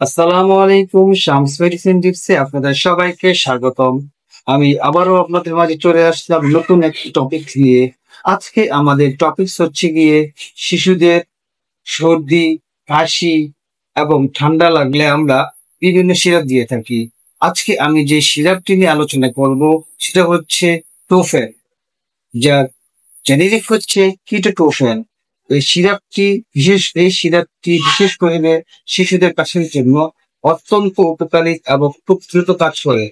আসসালামু আলাইকুম। শামস মেডিসিন টিপসে আপনাদের সবাইকে স্বাগতম। আমি আবারও আপনাদের মাঝে চলে আসলাম নতুন একটি টপিক নিয়ে। আজকে আমাদের টপিক হচ্ছে গিয়ে শিশুদের সর্দি, কাশি এবং ঠান্ডা লাগলে আমরা বিভিন্ন সিরাপ দিয়ে থাকি। আজকে আমি যে সিরাপটি নিয়ে আলোচনা করব সেটা হচ্ছে টোফেন, যার জেনেরিক হচ্ছে কিটোটোফেন। এই সিরাপটি বিশেষ করে শিশুদের কাশির জন্য অত্যন্ত উপকারী এবং খুব দ্রুত কাজ করে।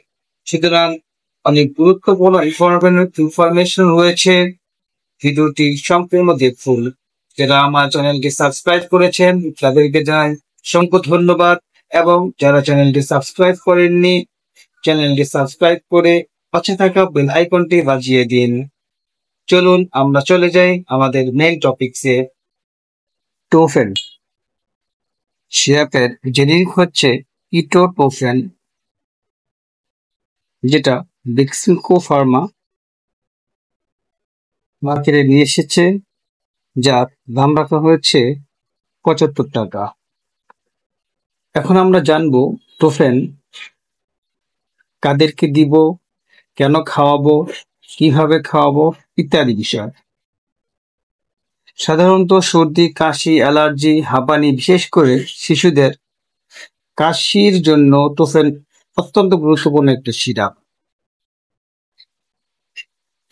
সুতরাং অনেক গুরুত্বপূর্ণ ইনফরমেশন রয়েছে, ভিডিওটি সম্পূর্ণ দেখুন। যারা আমার চ্যানেলটি সাবস্ক্রাইব করেছেন তাদেরকে জানাই অসংখ্য ধন্যবাদ, এবং যারা চ্যানেলটি সাবস্ক্রাইব করেননি চ্যানেলটি সাবস্ক্রাইব করে পাশে থাকা বেল আইকনটি বাজিয়ে দিন। চলুন আমরা চলে যাই আমাদের মেইন টপিকসে। টোফেন সিরাপের জেনেরিক হচ্ছে ইটোটোফেন, যেটা বেক্সিমকো ফার্মা মার্কেটে নিয়ে এসেছে, যার দাম রাখা হয়েছে 75 টাকা। এখন আমরা জানবো টোফেন কাদেরকে দিব, কেন খাওয়াবো, কিভাবে খাওয়াবো ইত্যাদি বিষয়। সাধারণত সর্দি, কাশি, অ্যালার্জি, হাঁপানি, বিশেষ করে শিশুদের কাশির জন্য টোফেন অত্যন্ত গুরুত্বপূর্ণ একটি সিরাপ।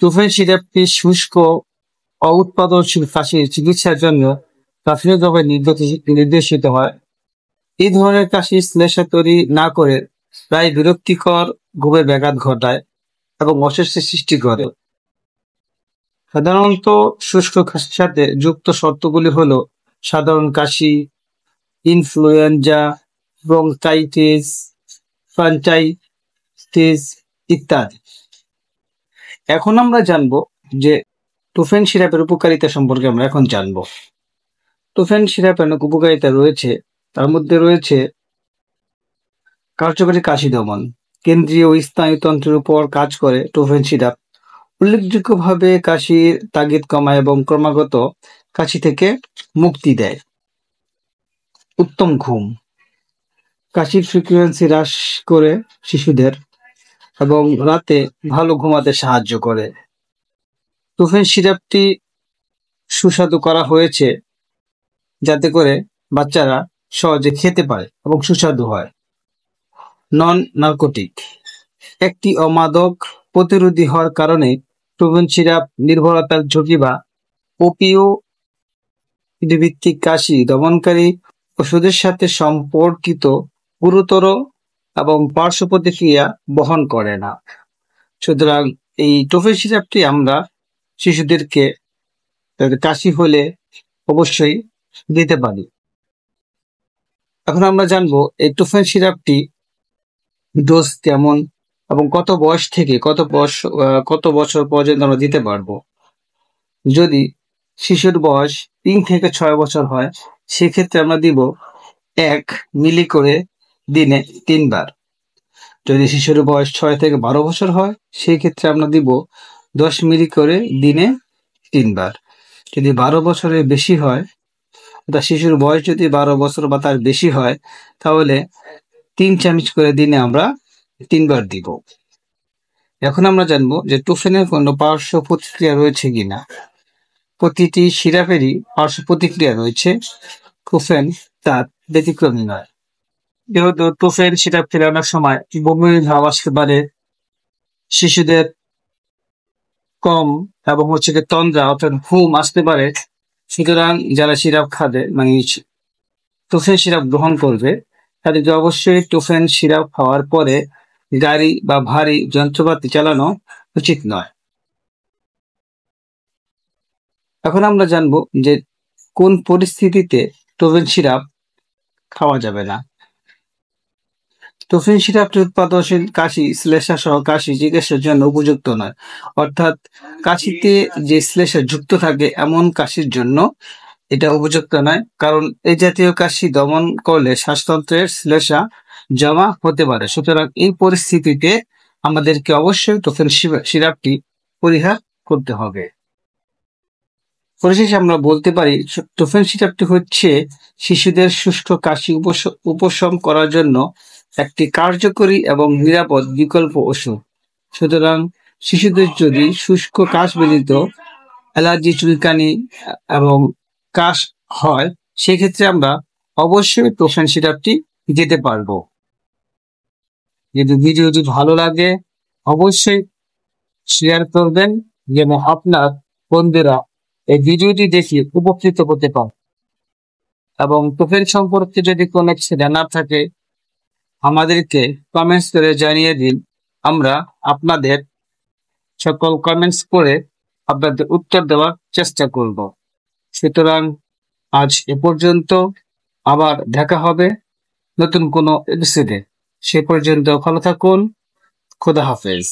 টোফেন সিরাপটি শুষ্ক অউৎপাদনশীল কাশির চিকিৎসার জন্য প্রাথমিকভাবে নির্দেশিত হয়। এই ধরনের কাশি শ্লেষ্মা তৈরি না করে প্রায় বিরক্তিকর ঘুমের ব্যাঘাত ঘটায় এবং অস্বস্তির সৃষ্টি করে। সাধারণত শুষ্ক কাশির সাথে যুক্ত শর্তগুলি হলো সাধারণ কাশি, ইনফ্লুয়েঞ্জা, ব্রঙ্কাইটিস, ফান্টাইটিস ইত্যাদি। এখন আমরা জানবো যে টোফেন সিরাপের উপকারিতা সম্পর্কে আমরা এখন জানবো। টোফেন সিরাপের অনেক উপকারিতা রয়েছে, তার মধ্যে রয়েছে কার্যকরী কাশি দমন। কেন্দ্রীয় ও স্নায়ুতন্ত্রের উপর কাজ করে টোফেন সিরাপ উল্লেখযোগ্যভাবে কাশির তাগিদ কমায় এবং ক্রমাগত কাশি থেকে মুক্তি দেয়। উত্তম ঘুম, কাশির ফ্রিকোয়েন্সি হ্রাস করে শিশুদের এবং রাতে ভালো ঘুমাতে সাহায্য করে। টোফেন সিরাপটি সুস্বাদু করা হয়েছে যাতে করে বাচ্চারা সহজে খেতে পারে এবং সুস্বাদু হয়। নন নার্কোটিক, একটি অমাদক প্রতিরোধী হওয়ার কারণে টোফেন সিরাপ নির্ভরতার ঝুঁকি বা ওপিওইড ভিত্তিক কাশি দমনকারী ওষুধের সাথে সম্পর্কিত গুরুতর এবং পার্শ্ব প্রতিক্রিয়া বহন করে না। সুতরাং এই টোফেন সিরাপটি আমরা শিশুদেরকে তাদের কাশি হলে অবশ্যই দিতে পারি। এখন আমরা জানবো এই টোফেন সিরাপটি ডোজ কেমন এবং কত বয়স থেকে কত বছর পর্যন্ত আমরা দিতে পারবো। যদি শিশুর বয়স 3 থেকে 6 বছর হয় সেক্ষেত্রে আমরা দিব 1 মিলি করে দিনে 3 বার। যদি শিশুর বয়স 6 থেকে 12 বছর হয় সেই ক্ষেত্রে আমরা দিব 10 মিলি করে দিনে 3 বার। যদি 12 বছরের বেশি হয়, অর্থাৎ শিশুর বয়স যদি 12 বছর বা তার বেশি হয়, তাহলে 3 চামচ করে দিনে আমরা 3 বার দিব। এখন আমরা জানবো যে টোফেনের কোনো পার্শ্ব প্রতিক্রিয়া রয়েছে কিনা। প্রতিটি সিরাপেরই পার্শ্ব প্রতিক্রিয়া রয়েছে, টোফেন তার ব্যতিক্রমী নয়। যেহেতু টোফেন সিরাপ খেলে অনেক সময় বমির ভাব আসতে পারে, শিশুদের কম এবং তন্দ্রা অর্থাৎ ঘুম আসতে পারে, সুতরাং যারা সিরাপ খাবে মানে টোফেন সিরাপ গ্রহণ করবে তাদেরকে অবশ্যই টোফেন সিরাপ খাওয়ার পরে গাড়ি বা ভারী যন্ত্রপাতি চালানো উচিত নয়। এখন আমরা জানবো যে কোন পরিস্থিতিতে টোফেন সিরাপ খাওয়া যাবে না। টোফেন সিরাপটি উৎপাদনশীল কাশি, শ্লেষ্মা সহ কাশি চিকিৎসার জন্য উপযুক্ত নয়। অর্থাৎ কাশিতে যে শ্লেষ্মা যুক্ত থাকে এমন কাশির জন্য এটা উপযুক্ত নয়, কারণ এই জাতীয় কাশি দমন করলে শ্বাসতন্ত্রের শ্লেষ্মা জমা হতে পারে। সুতরাং এই পরিস্থিতিতে আমাদেরকে অবশ্যই টোফেন সিরাপটি পরিহার করতে হবে। পরিশেষে আমরা বলতে পারি টোফেন সিরাপটি হচ্ছে শিশুদের শুষ্ক কাশি উপশম করার জন্য একটি কার্যকরী এবং নিরাপদ বিকল্প ওষুধ। সুতরাং শিশুদের যদি শুষ্ক কাশজনিত অ্যালার্জি, চুলকানি এবং কাশ হয়, সেক্ষেত্রে আমরা অবশ্যই টোফেন সিরাপটি দিতে পারবো। যদি ভিডিওটি ভালো লাগে অবশ্যই শেয়ার করবেন, যেন আপনার বন্ধুরা এই ভিডিওটি দেখে উপকৃত হতে পারে। এবং টোফেন সম্পর্কে যদি কোনো কিছু জানার থাকে আমাদেরকে কমেন্টস করে জানিয়ে দিন। আমরা আপনাদের সকল কমেন্টস করে আপনাদের উত্তর দেওয়ার চেষ্টা করব। সুতরাং আজ এ পর্যন্ত, আবার দেখা হবে নতুন কোনো এপিসোডে। সে পর্যন্ত ভালো থাকুন। খোদা হাফেজ।